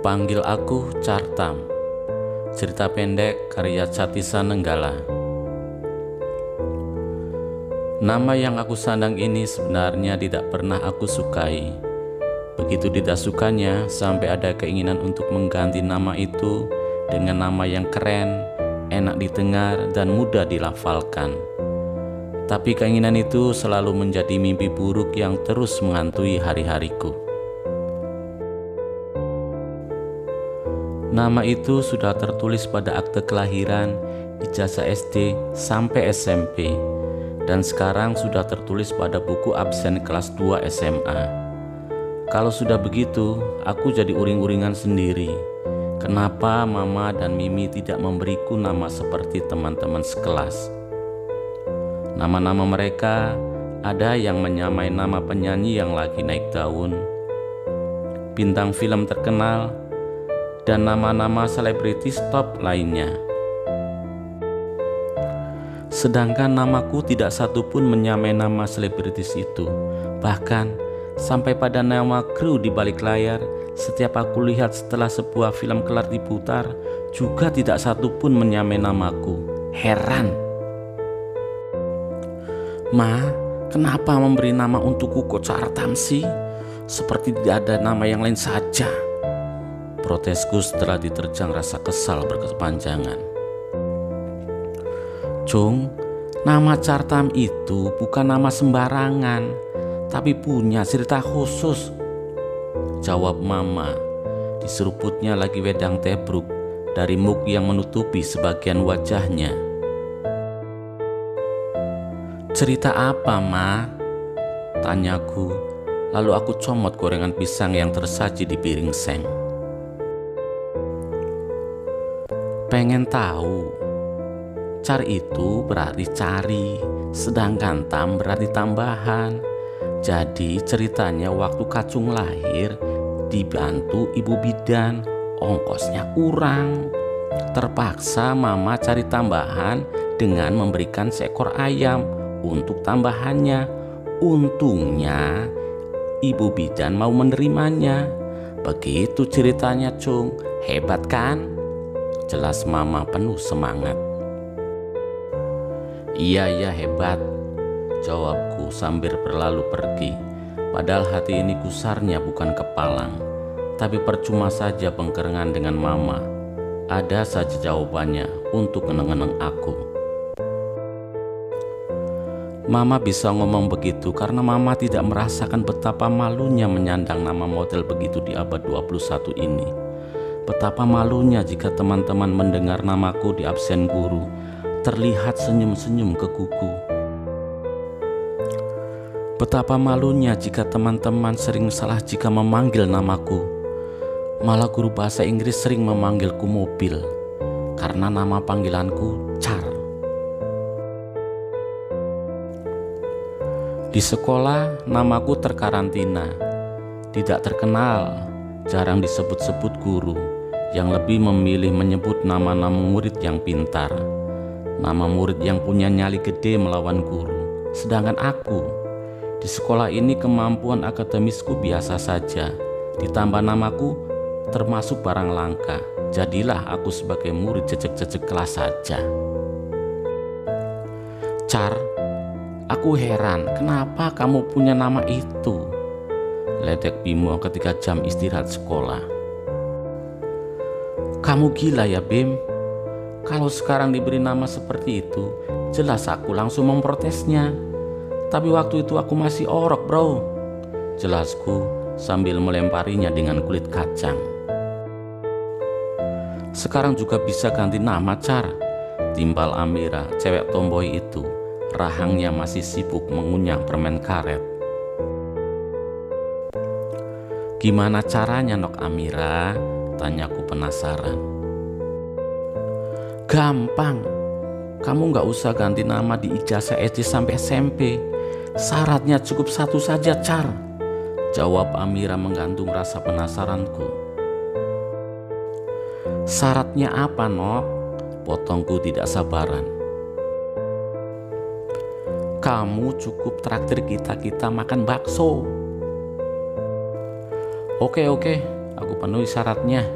Panggil aku Cartam. Cerita pendek karya Catisa Nenggala. Nama yang aku sandang ini sebenarnya tidak pernah aku sukai. Begitu tidak sukanya sampai ada keinginan untuk mengganti nama itu dengan nama yang keren, enak didengar, dan mudah dilafalkan. Tapi keinginan itu selalu menjadi mimpi buruk yang terus menghantui hari-hariku. Nama itu sudah tertulis pada akte kelahiran, ijazah SD sampai SMP, dan sekarang sudah tertulis pada buku absen kelas 2 SMA. Kalau sudah begitu, aku jadi uring-uringan sendiri. Kenapa Mama dan Mimi tidak memberiku nama seperti teman-teman sekelas? Nama-nama mereka ada yang menyamai nama penyanyi yang lagi naik daun, bintang film terkenal, dan nama-nama selebritis top lainnya. Sedangkan namaku tidak satupun menyamai nama selebritis itu. Bahkan sampai pada nama kru di balik layar, setiap aku lihat setelah sebuah film kelar diputar, juga tidak satupun menyamai namaku. Heran. Ma, kenapa memberi nama untukku kok Cartam sih? Seperti tidak ada nama yang lain saja. Protesku setelah diterjang rasa kesal berkepanjangan. Cung, nama Cartam itu bukan nama sembarangan, tapi punya cerita khusus, jawab Mama. Diseruputnya lagi wedang tebruk dari muk yang menutupi sebagian wajahnya. Cerita apa, Ma? Tanyaku, lalu aku comot gorengan pisang yang tersaji di piring seng. Pengen tahu? Car itu berarti cari, sedangkan tam berarti tambahan. Jadi ceritanya waktu Kacung lahir dibantu ibu bidan, ongkosnya kurang. Terpaksa Mama cari tambahan dengan memberikan seekor ayam untuk tambahannya. Untungnya ibu bidan mau menerimanya. Begitu ceritanya, Cung. Hebat kan? Jelas Mama penuh semangat. Iya hebat, jawabku sambil berlalu pergi. Padahal hati ini gusarnya bukan kepalang. Tapi percuma saja pengkerengan dengan Mama. Ada saja jawabannya untuk ngeneng-ngeneng aku. Mama bisa ngomong begitu karena Mama tidak merasakan betapa malunya menyandang nama model begitu di abad 21 ini. Betapa malunya jika teman-teman mendengar namaku di absen guru, terlihat senyum-senyum ke kuku. Betapa malunya jika teman-teman sering salah jika memanggil namaku. Malah guru bahasa Inggris sering memanggilku Mobil, karena nama panggilanku Car. Di sekolah, namaku terkarantina, tidak terkenal, jarang disebut-sebut guru, yang lebih memilih menyebut nama-nama murid yang pintar, nama murid yang punya nyali gede melawan guru. Sedangkan aku, di sekolah ini kemampuan akademisku biasa saja, ditambah namaku termasuk barang langka. Jadilah aku sebagai murid jejek-jejek kelas saja. Car, aku heran kenapa kamu punya nama itu, ledek Bimo ketika jam istirahat sekolah. Kamu gila ya, Bim? Kalau sekarang diberi nama seperti itu, jelas aku langsung memprotesnya. Tapi waktu itu aku masih orok, bro, jelasku sambil melemparinya dengan kulit kacang. Sekarang juga bisa ganti nama, Car, timbal Amira, cewek tomboy itu. Rahangnya masih sibuk mengunyah permen karet. Gimana caranya, Nok Amira? Tanyaku penasaran. Gampang. Kamu gak usah ganti nama di ijazah SD sampai SMP. Syaratnya cukup satu saja, Car, jawab Amira menggantung rasa penasaranku. Syaratnya apa, Nok? Potongku tidak sabaran. Kamu cukup traktir kita makan bakso. Oke, aku penuhi syaratnya.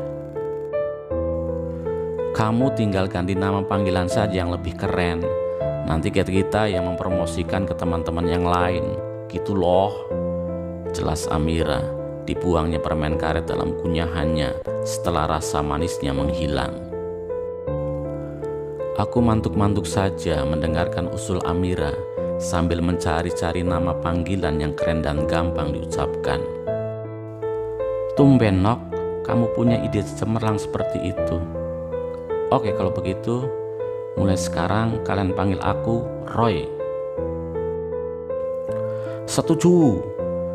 Kamu tinggal ganti nama panggilan saja yang lebih keren. Nanti kita yang mempromosikan ke teman-teman yang lain. Gitu loh. Jelas Amira. Dibuangnya permen karet dalam kunyahannya setelah rasa manisnya menghilang. Aku mantuk-mantuk saja mendengarkan usul Amira sambil mencari-cari nama panggilan yang keren dan gampang diucapkan. Tumben Nok, kamu punya ide cemerlang seperti itu. Oke, kalau begitu, mulai sekarang kalian panggil aku Roy. Setuju,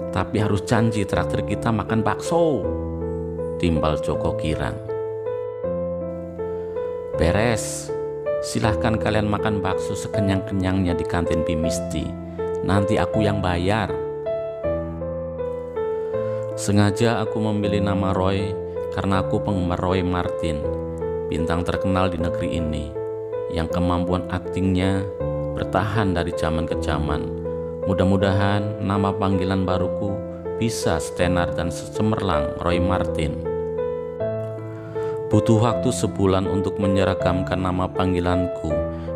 tapi harus janji traktir kita makan bakso, timbal Joko girang. Beres, silahkan kalian makan bakso sekenyang-kenyangnya di kantin Pimisti. Nanti aku yang bayar. Sengaja aku memilih nama Roy karena aku penggemar Roy Martin, bintang terkenal di negeri ini, yang kemampuan aktingnya bertahan dari zaman ke zaman. Mudah-mudahan nama panggilan baruku bisa setenar dan secemerlang Roy Martin. Butuh waktu sebulan untuk menyeragamkan nama panggilanku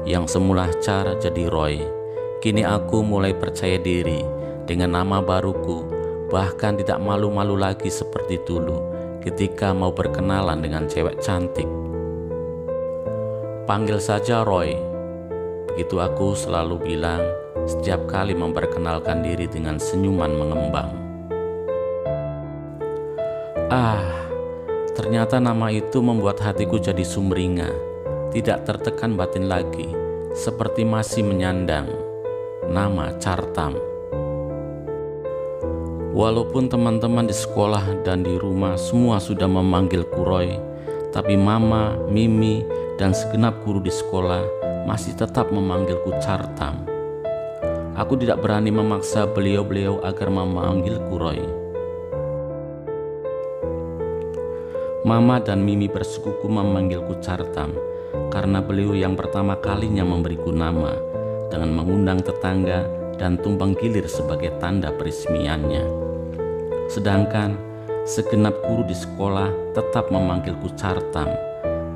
yang semula Char jadi Roy. Kini aku mulai percaya diri dengan nama baruku, bahkan tidak malu-malu lagi seperti dulu ketika mau berkenalan dengan cewek cantik. Panggil saja Roy, begitu aku selalu bilang setiap kali memperkenalkan diri dengan senyuman mengembang. Ternyata nama itu membuat hatiku jadi sumringah, tidak tertekan batin lagi, seperti masih menyandang nama Cartam. Walaupun teman-teman di sekolah dan di rumah semua sudah memanggilku Roy, tapi Mama, Mimi, dan segenap guru di sekolah masih tetap memanggilku Cartam. Aku tidak berani memaksa beliau-beliau agar memanggilku Roy. Mama dan Mimi bersekuku memanggilku Cartam karena beliau yang pertama kalinya memberiku nama dengan mengundang tetangga dan tumpang gilir sebagai tanda peresmiannya. Sedangkan segenap guru di sekolah tetap memanggilku Cartam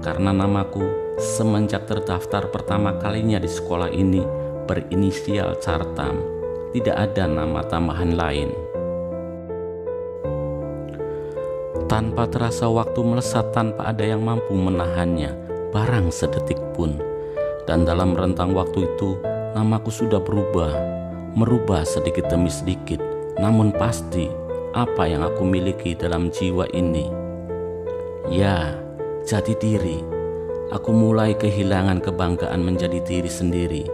karena namaku semenjak terdaftar pertama kalinya di sekolah ini berinisial Cartam, tidak ada nama tambahan lain. Tanpa terasa waktu melesat tanpa ada yang mampu menahannya barang sedetik pun. Dan dalam rentang waktu itu namaku sudah merubah sedikit demi sedikit, namun pasti apa yang aku miliki dalam jiwa ini. Ya, jati diri. Aku mulai kehilangan kebanggaan menjadi diri sendiri,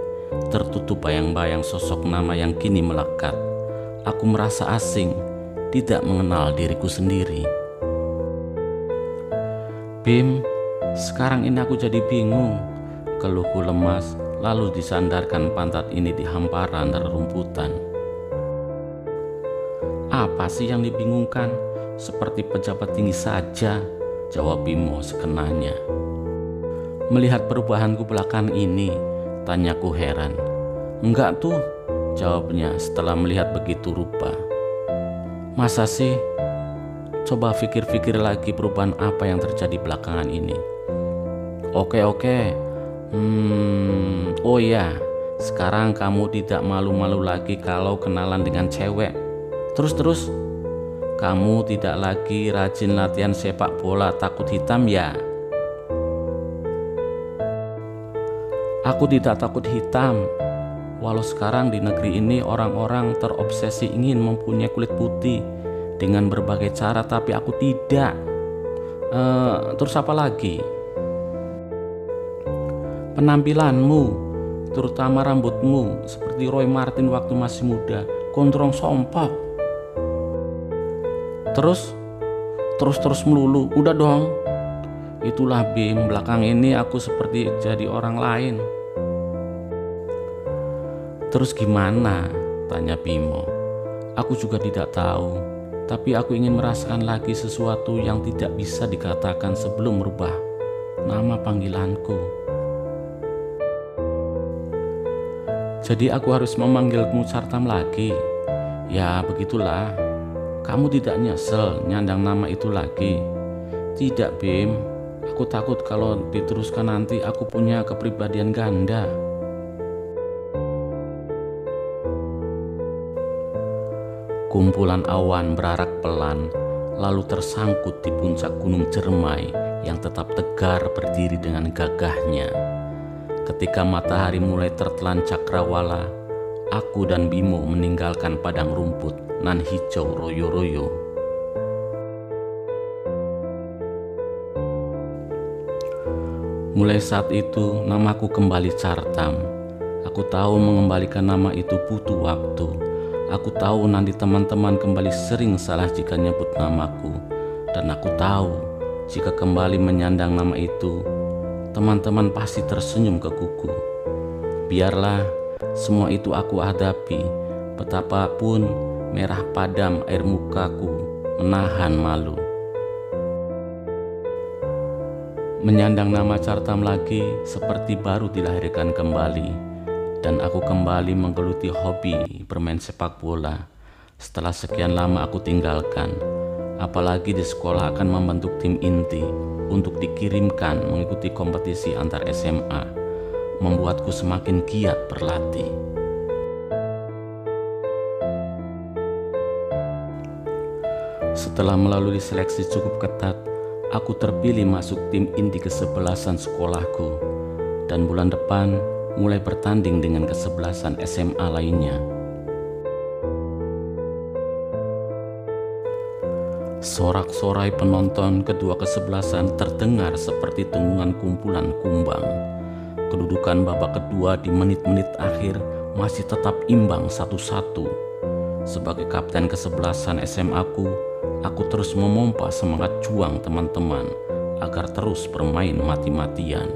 tertutup bayang-bayang sosok nama yang kini melekat. Aku merasa asing, tidak mengenal diriku sendiri. Bim, sekarang ini aku jadi bingung, keluhku lemas, lalu disandarkan pantat ini di hamparan rerumputan. Apa sih yang dibingungkan? Seperti pejabat tinggi saja, jawab Bimo sekenanya. Melihat perubahanku belakangan ini, tanyaku heran. Enggak tuh, jawabnya setelah melihat begitu rupa. Masa sih? Coba pikir-pikir lagi perubahan apa yang terjadi belakangan ini. Oke. Oh ya, sekarang kamu tidak malu-malu lagi kalau kenalan dengan cewek. Terus, kamu tidak lagi rajin latihan sepak bola takut hitam ya? Aku tidak takut hitam. Walau sekarang di negeri ini orang-orang terobsesi ingin mempunyai kulit putih dengan berbagai cara, tapi aku tidak. Terus apa lagi? Penampilanmu, terutama rambutmu, seperti Roy Martin waktu masih muda, gondrong sompok. Terus melulu. Udah dong. Itulah Bim, belakang ini aku seperti jadi orang lain. Terus gimana? Tanya Bimo. Aku juga tidak tahu, tapi aku ingin merasakan lagi sesuatu yang tidak bisa dikatakan sebelum merubah nama panggilanku. Jadi aku harus memanggilmu Cartam lagi? Ya begitulah. Kamu tidak nyesel nyandang nama itu lagi? Tidak, Bim. Aku takut kalau diteruskan nanti aku punya kepribadian ganda. Kumpulan awan berarak pelan, lalu tersangkut di puncak Gunung Cermai yang tetap tegar berdiri dengan gagahnya. Ketika matahari mulai tertelan cakrawala, aku dan Bimo meninggalkan padang rumput nan hijau royo-royo. Mulai saat itu namaku kembali Cartam. Aku tahu mengembalikan nama itu butuh waktu. Aku tahu nanti teman-teman kembali sering salah jika nyebut namaku. Dan aku tahu jika kembali menyandang nama itu, teman-teman pasti tersenyum ke kuku. Biarlah semua itu aku hadapi, betapapun merah padam air mukaku menahan malu. Menyandang nama Cartam lagi seperti baru dilahirkan kembali. Dan aku kembali menggeluti hobi bermain sepak bola setelah sekian lama aku tinggalkan. Apalagi di sekolah akan membentuk tim inti untuk dikirimkan mengikuti kompetisi antar SMA, membuatku semakin giat berlatih. Setelah melalui seleksi cukup ketat, aku terpilih masuk tim inti kesebelasan sekolahku, dan bulan depan mulai bertanding dengan kesebelasan SMA lainnya. Sorak-sorai penonton kedua kesebelasan terdengar seperti dengungan kumpulan kumbang. Kedudukan babak kedua di menit-menit akhir masih tetap imbang 1-1. Sebagai kapten kesebelasan SMA-ku, aku terus memompa semangat juang teman-teman agar terus bermain mati-matian.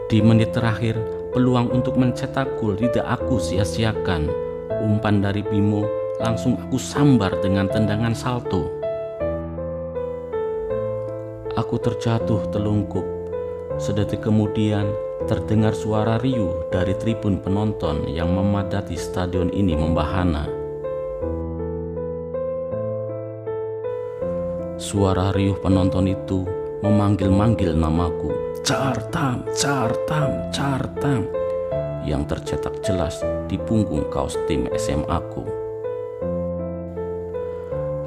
Di menit terakhir, peluang untuk mencetak gol tidak aku sia-siakan. Umpan dari Bimo langsung aku sambar dengan tendangan salto. Aku terjatuh telungkup. Sedetik kemudian terdengar suara riuh dari tribun penonton yang memadati stadion ini membahana. Suara riuh penonton itu memanggil-manggil namaku, Cartam, Cartam, Cartam, yang tercetak jelas di punggung kaos tim SMA-ku.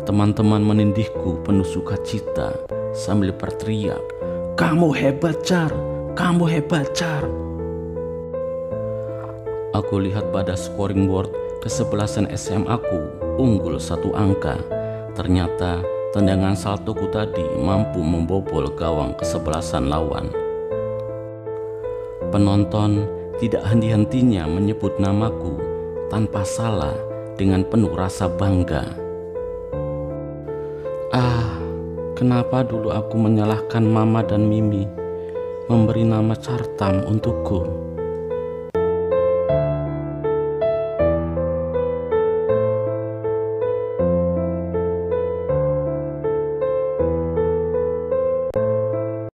Teman-teman menindihku penuh sukacita sambil berteriak, "Kamu hebat, Car! Kamu hebat, Car!" Aku lihat pada scoring board kesebelasan SMA-ku unggul 1 angka. Ternyata tendangan saltoku tadi mampu membobol gawang kesebelasan lawan. Penonton tidak henti-hentinya menyebut namaku tanpa salah dengan penuh rasa bangga. Kenapa dulu aku menyalahkan Mama dan Mimi memberi nama Cartam untukku?